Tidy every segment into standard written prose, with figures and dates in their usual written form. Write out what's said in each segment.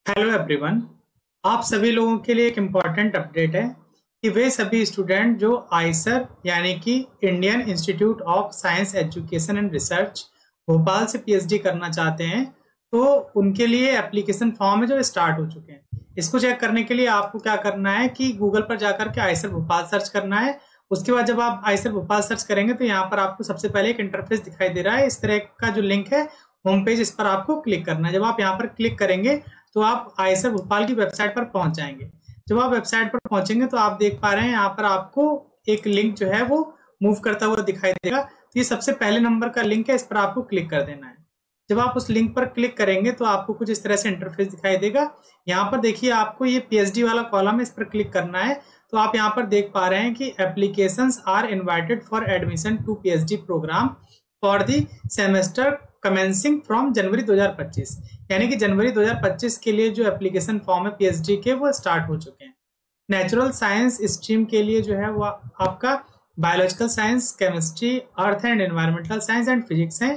Hello everyone. आप सभी लोगों के लिए एक इम्पॉर्टेंट अपडेट है कि वे सभी स्टूडेंट जो आईसर यानी कि Indian institute of science education and research Bhopal से पीएचडी करना चाहते हैं, तो उनके लिए एप्लीकेशन फॉर्म है जो स्टार्ट हो चुके हैं। इसको चेक करने के लिए आपको क्या करना है कि गूगल पर जाकर के आईसर भोपाल सर्च करना है। उसके बाद जब आप आईसर भोपाल सर्च करेंगे तो यहाँ पर आपको सबसे पहले एक इंटरफेस दिखाई दे रहा है। इस तरह का जो लिंक है होम पेज, इस पर आपको क्लिक करना है। जब आप यहाँ पर क्लिक करेंगे तो आप आईसर भोपाल की वेबसाइट पर पहुंच जाएंगे। जब आप वेबसाइट पर पहुंचेंगे तो आप देख पा रहे हैं यहाँ पर आपको एक लिंक जो है वो मूव करता हुआ दिखाई देगा। तो ये सबसे पहले नंबर का लिंक है, इस पर आपको क्लिक कर देना है। जब आप उस लिंक पर क्लिक करेंगे तो आपको कुछ इस तरह से इंटरफेस दिखाई देगा। यहाँ पर देखिए आपको ये पीएचडी वाला कॉलम है, इस पर क्लिक करना है। तो आप यहाँ पर देख पा रहे हैं कि applications are invited for admission to PhD programme for the semester commencing from January 2025, यानी कि जनवरी 2025 के लिए जो एप्लीकेशन फॉर्म है पीएचडी के वो स्टार्ट हो चुके हैं। नेचुरल साइंस स्ट्रीम के लिए जो है वो आपका biological science, chemistry, earth and environmental science and physics है।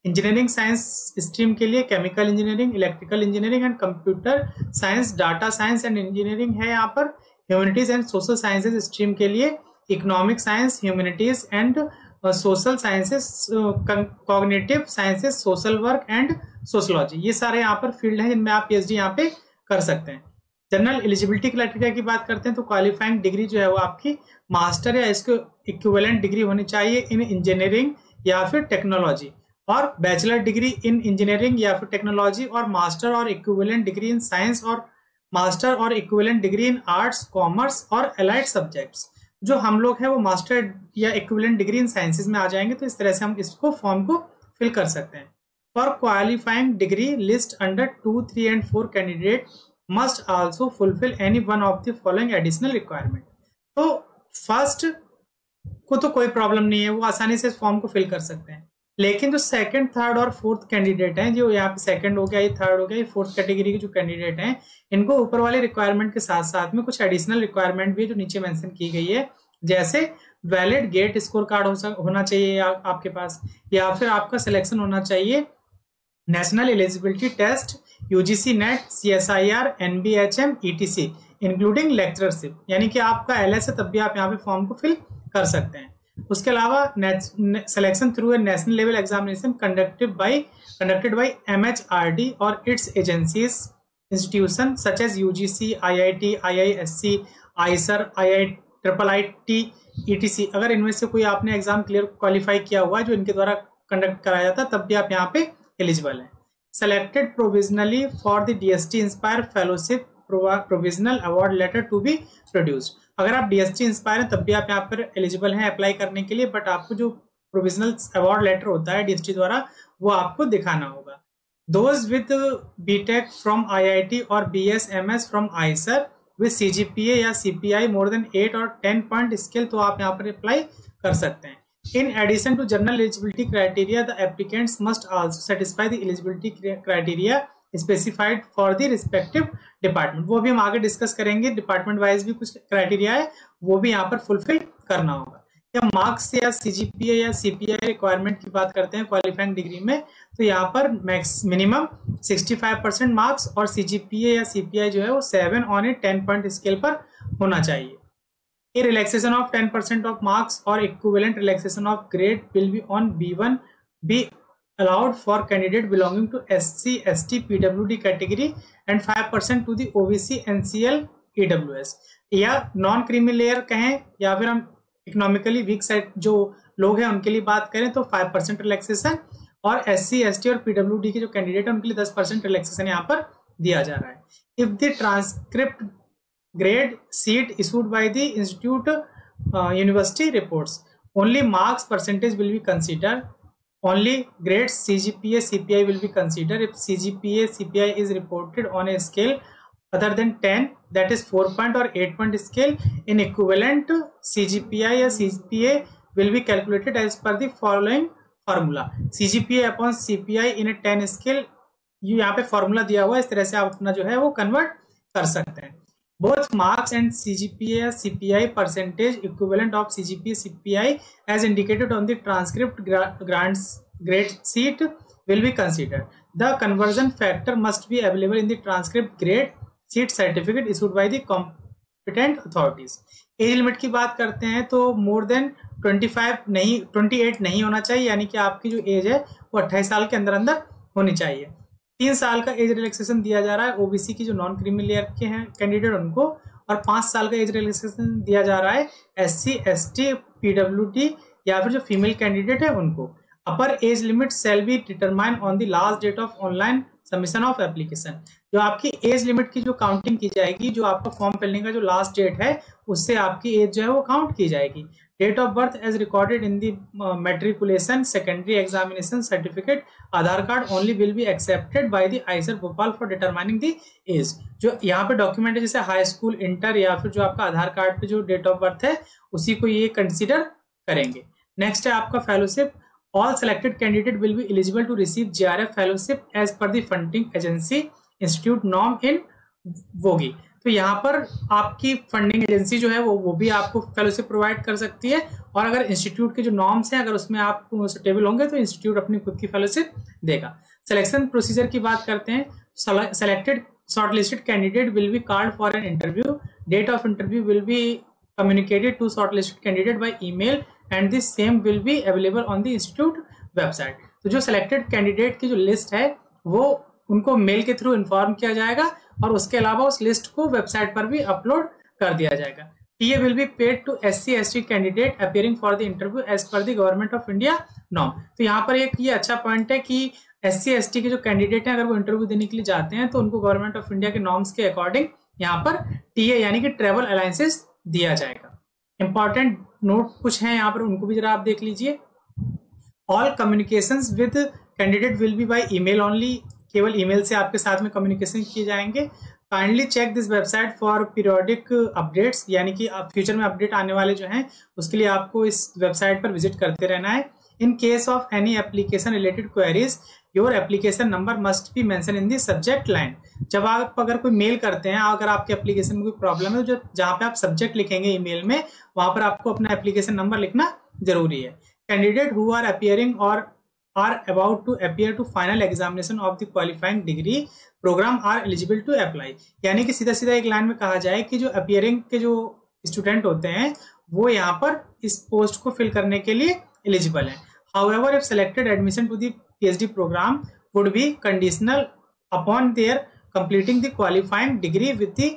इंजीनियरिंग साइंस स्ट्रीम के लिए chemical engineering, electrical engineering and computer science, data science and engineering है। यहाँ पर humanities and social sciences stream के लिए economic science, humanities and social sciences, cognitive sciences, social work and sociology, ये सारे यहाँ पर फील्ड हैं जिनमें आप पीएचडी यहाँ पे कर सकते हैं। जनरल एलिजिबिलिटी क्राइटेरिया की बात करते हैं तो क्वालिफाइंग डिग्री जो है वो आपकी मास्टर या इसको इक्विवेलेंट डिग्री होनी चाहिए इन इंजीनियरिंग या फिर टेक्नोलॉजी, और बैचलर डिग्री इन इंजीनियरिंग या फिर टेक्नोलॉजी, और मास्टर और इक्विवेलेंट डिग्री इन साइंस, और मास्टर और equivalent degree in arts, commerce और एलाइड सब्जेक्ट्स। जो हम लोग हैं वो मास्टर या इक्विवेलेंट डिग्री इन साइंसेज में आ जाएंगे। तो इस तरह से हम इसको फॉर्म को फिल कर सकते हैं। For qualifying degree list under 2, 3 and 4 candidate must also fulfil any one of the following additional requirement. तो फर्स्ट को तो कोई प्रॉब्लम नहीं है, वो आसानी से इस फॉर्म को फिल कर सकते हैं। लेकिन जो सेकंड, थर्ड और फोर्थ कैंडिडेट हैं, जो यहाँ पे सेकंड हो गया, ये थर्ड हो गया, ये फोर्थ कैटेगरी के जो कैंडिडेट हैं, इनको ऊपर वाले रिक्वायरमेंट के साथ साथ में कुछ एडिशनल रिक्वायरमेंट भी है जो नीचे मेंशन की गई है। जैसे वैलिड गेट स्कोर कार्ड होना चाहिए आपके पास, या फिर आपका सिलेक्शन होना चाहिए national eligibility test, UGC NET, CSIR, NBHM, ETC including lectureship, यानी कि आपका एलएस है तब भी आप यहाँ पे फॉर्म को फिल कर सकते हैं। उसके अलावा selection through a national level examination conducted by MHRD और its agencies institution such as UGC, IIT, IISc, IISER, IIIT, ETC। अगर इनमें से कोई आपने एग्जाम क्वालिफाई किया हुआ है जो इनके द्वारा कंडक्ट कराया जाता है तब भी आप यहाँ पे एलिजिबल है। Selected provisionally for the DST INSPIRE fellowship provisional award letter to be produced. अगर आप डीएसटी इंस्पायर हैं तब भी आप यहाँ पर एलिजिबल हैं अप्लाई करने के लिए, बट आपको जो प्रोविजनल अवार्ड लेटर होता है डीएसटी द्वारा वो आपको दिखाना होगा। Those with BTech from IIT और BSMS from IISER with CGPA या सीपीआई मोर देन 8 और 10 पॉइंट स्केल, तो आप यहाँ पर अप्लाई कर सकते हैं। In addition to general eligibility criteria, the applicants must also satisfy the eligibility criteria specified for the respective department। वो भी हम आगे डिस्कस करेंगे, डिपार्टमेंट वाइज भी कुछ क्राइटेरिया है वो भी यहाँ पर फुलफिल करना होगा। या मार्क्स या सीजीपीए या सीपीआई रिक्वायरमेंट की बात करते हैं क्वालिफाइंग डिग्री में, तो यहाँ पर मिनिमम 65% मार्क्स और सीजीपीए या सीपीआई जो है वो 7 on a 10 पॉइंट स्केल पर होना चाहिए। A relaxation of 10% of marks or equivalent relaxation of grade will be on B1 be allowed for candidate belonging to SC, ST, PWD category and 5% to the OBC, NCL, EWS। या non creamy layer कहें या फिर हम economically weak side जो लोग हैं उनके लिए बात करें तो 5% रिलैक्सेशन, और SC, ST और PWD के जो कैंडिडेट है उनके लिए 10% रिलैक्सेशन यहाँ पर दिया जा रहा है। If the transcript grade sheet issued by the institute university reports only marks percentage will be considered, only grades CGPA CPI will be considered if CGPA CPI is reported on a scale other than 10, that is 4 point or 8 point scale, in equivalent CGPI या CPA will be calculated as per the following formula। CGPA upon CPI in a 10 scale, ये यहाँ पे formula दिया हुआ है, इस तरह से आप अपना जो है वो कन्वर्ट कर सकते हैं। Both marks and CGPA CPI percentage equivalent of CGPA CPI as indicated on the transcript grade sheet will be considered। The conversion factor must be available in the transcript grade seat certificate issued by the competent authorities. Age limit की बात करते हैं तो more than 28 नहीं होना चाहिए, यानी कि आपकी जो एज है वो 28 साल के अंदर अंदर होनी चाहिए। 3 साल का एज रिलैक्सेशन दिया जा रहा है ओबीसी की जो नॉन क्रीमी लेयर के हैं कैंडिडेट उनको, और 5 साल का एज रिलैक्सेशन दिया जा रहा है SC ST PWD या फिर जो फीमेल कैंडिडेट है उनको। Upper age limit shall be determine on the last date of online submission of application. जो आपकी एज लिमिट की जो काउंटिंग की जाएगी, जो आपका फॉर्म फिलने का जो लास्ट डेट है उससे आपकी एज जो है वो काउंट की जाएगी। Date of birth as recorded in the matriculation secondary examination certificate Aadhaar card only will be accepted by the IISER Bhopal for determining the age. जो यहाँ पे डॉक्यूमेंट है जैसे हाई स्कूल, इंटर या फिर जो आपका आधार कार्ड पे जो डेट ऑफ बर्थ है उसी को ये कंसिडर करेंगे। नेक्स्ट है आपका fellowship. All selected candidate will be eligible to receive JRF fellowship as per the funding agency institute norm in vogue. तो यहाँ पर आपकी फंडिंग एजेंसी जो है वो भी आपको फेलोशिप प्रोवाइड कर सकती है, और अगर इंस्टीट्यूट के जो नॉर्म्स हैं अगर उसमें आप सुटेबल होंगे तो इंस्टीट्यूट अपनी खुद की फेलोशिप देगा। सिलेक्शन प्रोसीजर की बात करते हैं। Selected shortlisted candidate will be called for an interview. Date of interview will be communicated to shortlisted candidate by email and the same will be available on the institute website। तो जो selected candidate की जो list है वो उनको mail के through inform किया जाएगा और उसके अलावा उस लिस्ट को वेबसाइट पर भी अपलोड कर दिया जाएगा। TA will be paid to SC ST candidate appearing for the interview as per the Government of India norm। तो यहाँ पर एक ये अच्छा पॉइंट है कि SC ST के जो कैंडिडेट हैं अगर वो इंटरव्यू देने के लिए जाते हैं तो उनको गवर्नमेंट ऑफ इंडिया के नॉर्म्स के अकॉर्डिंग यहाँ पर TA यानी कि ट्रेवल अलायंसेस दिया जाएगा। इंपॉर्टेंट नोट कुछ हैं यहाँ पर, उनको भी जरा आप देख लीजिए। All communications with candidate will be by email only. केवल ईमेल से आपके साथ में कम्युनिकेशन किए जाएंगे। Kindly check this website for periodic updates, यानी कि फ्यूचर में अपडेट आने वाले जो हैं उसके लिए आपको इस वेबसाइट पर विजिट करते रहना है। In case of any application related queries your application number must be mention in the subject line. जब आप अगर कोई मेल करते हैं, अगर आपके एप्लीकेशन में कोई प्रॉब्लम है, जो जहाँ पे आप सब्जेक्ट लिखेंगे ईमेल में वहां पर आपको अपना एप्लीकेशन नंबर लिखना जरूरी है। कैंडिडेट हु आर अपीयरिंग और are about to appear to final examination of the qualifying degree programme are eligible to apply. यानी कि सीधा सीधा एक लाइन में कहा जाए कि जो अपीयरिंग के जो स्टूडेंट होते हैं वो यहाँ पर इस पोस्ट को फिल करने के लिए एलिजिबल है। However, if selected, admission to the PhD program would be conditional upon their completing the qualifying degree with the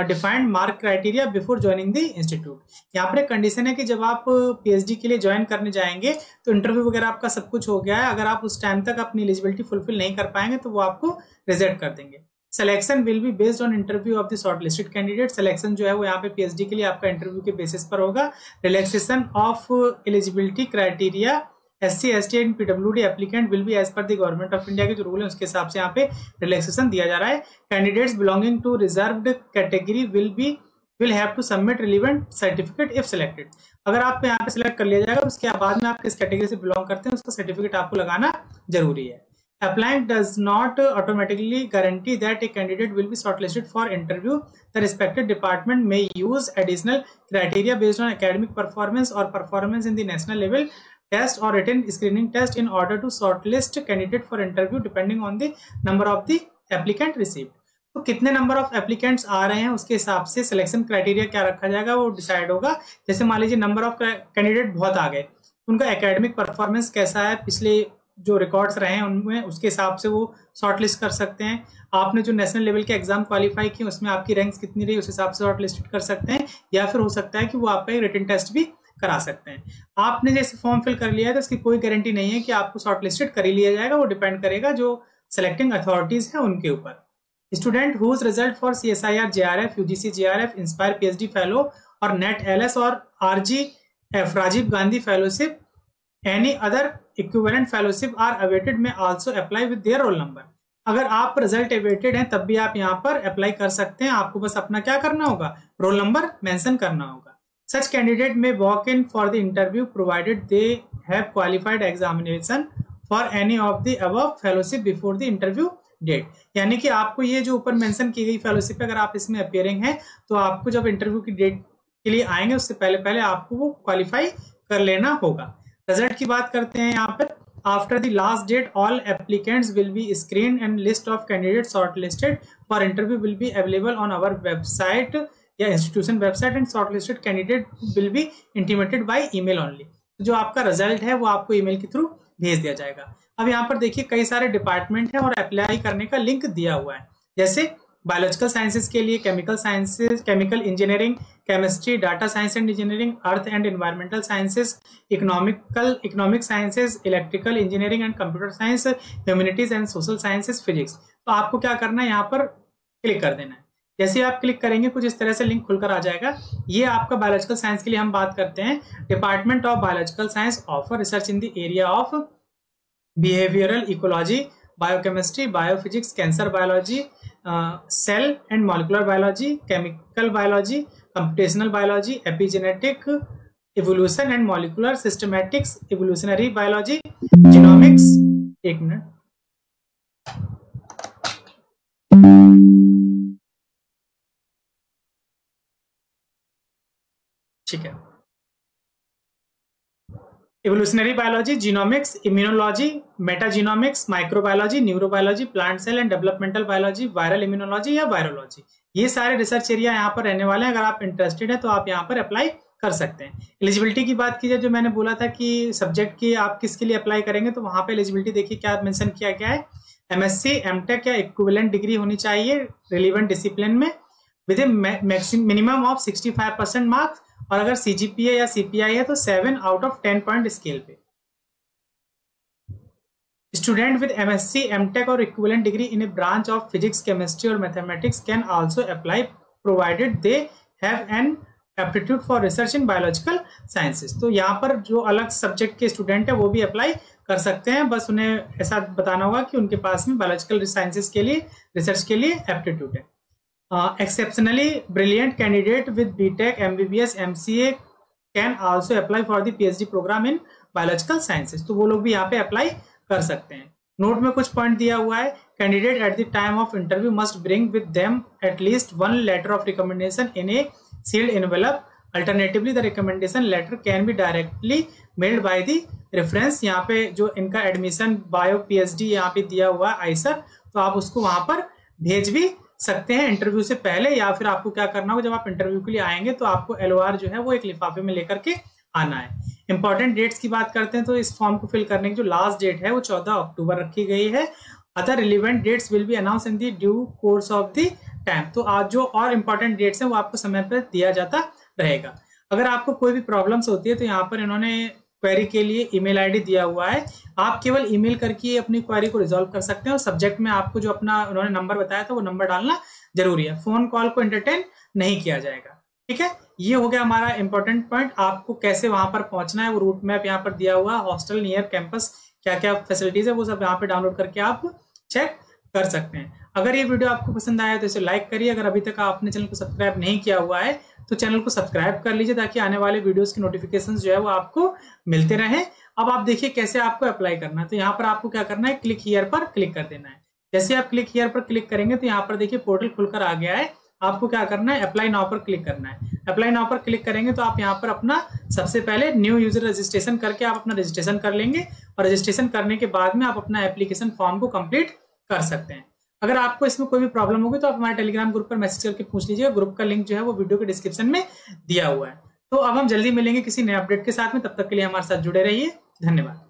defined mark criteria before joining the institute। यहाँ पर एक कंडीशन है कि जब आप PhD के लिए ज्वाइन करने जाएंगे तो इंटरव्यू वगैरह आपका सब कुछ हो गया है, अगर आप उस टाइम तक अपनी एलिजिबिलिटी फुलफिल नहीं कर पाएंगे तो वो आपको रिजेक्ट कर देंगे। Selection will be based on interview of the shortlisted candidate. Selection जो है वो यहाँ पे PhD के लिए आपका इंटरव्यू के बेसिस पर होगा। Relaxation of eligibility criteria SC ST and PWD applicant will be as per the government of India के जो रूल है उसके हिसाब से यहाँ पे रिलैक्सेशन दिया जा रहा है। Candidates belonging to reserved category will have to submit relevant certificate if selected. अगर आपको यहाँ पे सिलेक्ट कर लिया जाएगा उसके बाद में आप किस कैटेगरी से बिलोंग करते हैं उसका सर्टिफिकेट आपको लगाना जरूरी है। Applying does not automatically guarantee that a candidate will be shortlisted for interview. The respective department may use additional criteria based on academic performance or performance in the national level test or written screening test in order to shortlist candidate for interview depending on the number of the applicant received। तो कितने number of applicants आ रहे हैं उसके हिसाब से selection criteria क्या रखा जाएगा वो डिसाइड होगा। जैसे मान लीजिए नंबर ऑफ कैंडिडेट बहुत आ गए, उनका एकेडमिक परफॉर्मेंस कैसा है, पिछले जो रिकॉर्ड्स रहे हैं उनमें उसके हिसाब से वो शॉर्टलिस्ट कर सकते हैं। आपने जो नेशनल लेवल के एग्जाम क्वालिफाई किए उसमें आपकी रैंक्स कितनी रही उस हिसाब से शॉर्टलिस्ट कर सकते हैं, या फिर हो सकता है कि वो आपका एक रिटन टेस्ट भी करा सकते हैं। आपने जैसे फॉर्म फिल कर लिया है तो इसकी कोई गारंटी नहीं है कि आपको शॉर्टलिस्टेड कर ही लिया जाएगा, वो डिपेंड करेगा जो सेलेक्टिंग अथॉरिटीज है उनके ऊपर। Student whose result for CSIR JRF UGC JRF INSPIRE PhD fellow और NET LS और RGF Rajiv Gandhi fellowship any other equivalent fellowship are awaited may also apply with their roll number. अगर आप result awaited हैं तब भी आप यहाँ पर अप्लाई कर सकते हैं, आपको बस अपना क्या करना होगा, रोल नंबर मेंशन करना होगा। Such candidate may walk in for the interview provided they have qualified examination for any of the above fellowship before the interview date। यानी कि आपको ये जो ऊपर मेंशन की गई फेलोशिप अगर आप इसमें अपीयरिंग है तो आपको जब इंटरव्यू की डेट के लिए आएंगे उससे पहले आपको वो क्वालिफाई कर लेना होगा। रिजल्ट की बात करते हैं यहाँ पर। After the last date all applicants will be screen and list of candidate shortlisted for interview will be available on our website या institution website and shortlisted candidate will be intimated by email only. जो आपका result है वो आपको email के through भेज दिया जाएगा। अब यहाँ पर देखिए कई सारे डिपार्टमेंट है और अप्लाई करने का लिंक दिया हुआ है, जैसे बायोलॉजिकल साइंसेज के लिए chemical sciences, chemical engineering, chemistry, data science and engineering, earth and environmental sciences, economic sciences, electrical engineering and computer science, humanities and social sciences, physics. तो आपको क्या करना है, यहाँ पर क्लिक कर देना है। जैसे आप क्लिक करेंगे कुछ इस तरह से लिंक खुलकर आ जाएगा। ये आपका बायोलॉजिकल साइंस के लिए हम बात करते हैं। Department of biological science offer research in the area of behavioural ecology, biochemistry, biophysics, cancer biology, cell and molecular biology, chemical biology, computational biology, epigenetic, evolution and molecular systematics, evolutionary biology, genomics. एक minute, ठीक है। Evolutionary biology, genomics, immunology, metagenomics, microbiology, neurobiology, plant cell and developmental biology, viral immunology या virology, ये सारे research area यहाँ पर रहने वाले हैं। अगर आप इंटरेस्टेड हैं तो आप यहाँ पर अप्लाई कर सकते हैं। एलिजिबिलिटी की बात की जाए, जो मैंने बोला था कि सब्जेक्ट की आप किसके लिए अप्लाई करेंगे, तो वहां पे एलिजिबिलिटी देखिए क्या मेंशन किया गया है। एमएससी, एमटेक या इक्विवेलेंट डिग्री होनी चाहिए रिलेवेंट डिसिप्लिन में विद मिनिमम ऑफ 65% मार्क्स, और अगर सीजीपीए या सीपीआई है तो 7 आउट ऑफ 10 पॉइंट स्केल पे। स्टूडेंट विद एमएससी, एमटेक और equivalent degree in a branch of physics, chemistry और mathematics can also apply provided they have an aptitude for research in biological sciences. तो यहाँ पर जो अलग सब्जेक्ट के student है वो भी अप्लाई कर सकते हैं, बस उन्हें ऐसा बताना होगा कि उनके पास में बायोलॉजिकल साइंसेज के लिए रिसर्च के लिए एप्टीट्यूड है। Exceptionally brilliant candidate with BTech, MBBS, MCA can also apply for the PhD program in biological sciences। तो वो लोग भी यहाँ पे अप्लाई कर सकते हैं। नोट में कुछ पॉइंट दिया हुआ है। Candidate at the time of interview must bring with them at least 1 letter of recommendation in a sealed envelope. Alternatively the recommendation letter can be directly mailed by the reference. यहाँ पे जो इनका admission bio PhD यहाँ पे दिया हुआ है Eicher, तो आप उसको वहां पर भेज भी सकते हैं इंटरव्यू से पहले, या फिर आपको क्या करना होगा, जब आप इंटरव्यू के लिए आएंगे तो आपको LOR जो है वो एक लिफाफे में लेकर के आना है। इंपॉर्टेंट डेट्स की बात करते हैं तो इस फॉर्म को फिल करने की जो लास्ट डेट है वो 14 अक्टूबर रखी गई है। Other relevant dates will be announce in the due course of the time. तो आज जो और इंपॉर्टेंट डेट्स हैं वो आपको समय पर दिया जाता रहेगा। अगर आपको कोई भी प्रॉब्लम्स होती है तो यहाँ पर इन्होंने क्वेरी के लिए ईमेल आईडी दिया हुआ है, आप केवल ईमेल करके अपनी क्वेरी को रिजॉल्व कर सकते हैं। और सब्जेक्ट में आपको जो अपना उन्होंने नंबर बताया था वो नंबर डालना जरूरी है। फोन कॉल को एंटरटेन नहीं किया जाएगा, ठीक है। ये हो गया हमारा इंपॉर्टेंट पॉइंट। आपको कैसे वहां पर पहुंचना है वो रूट मैप यहाँ पर दिया हुआ है। हॉस्टल नियर कैंपस क्या क्या फैसिलिटीज है वो सब यहाँ पे डाउनलोड करके आप चेक कर सकते हैं। अगर ये वीडियो आपको पसंद आया तो इसे लाइक करिए। अगर अभी तक आपने चैनल को सब्सक्राइब नहीं किया हुआ है तो चैनल को सब्सक्राइब कर लीजिए, ताकि आने वाले वीडियोस की नोटिफिकेशंस जो है वो आपको मिलते रहे। अब आप देखिए कैसे आपको अप्लाई करना है। तो यहाँ पर आपको क्या करना है, क्लिक हियर पर क्लिक कर देना है। जैसे आप क्लिक हियर पर क्लिक करेंगे तो यहाँ पर देखिए पोर्टल खुलकर आ गया है। आपको क्या करना है, अप्लाई नाउ पर क्लिक करना है। अप्लाई नाउ पर क्लिक करेंगे तो आप यहाँ पर अपना सबसे पहले न्यू यूजर रजिस्ट्रेशन करके आप अपना रजिस्ट्रेशन कर लेंगे, और रजिस्ट्रेशन करने के बाद में आप अपना एप्लीकेशन फॉर्म को कंप्लीट कर सकते हैं। अगर आपको इसमें कोई भी प्रॉब्लम होगी तो आप हमारे टेलीग्राम ग्रुप पर मैसेज करके पूछ लीजिएगा। ग्रुप का लिंक जो है वो वीडियो के डिस्क्रिप्शन में दिया हुआ है। तो अब हम जल्दी मिलेंगे किसी नए अपडेट के साथ में, तब तक के लिए हमारे साथ जुड़े रहिए। धन्यवाद।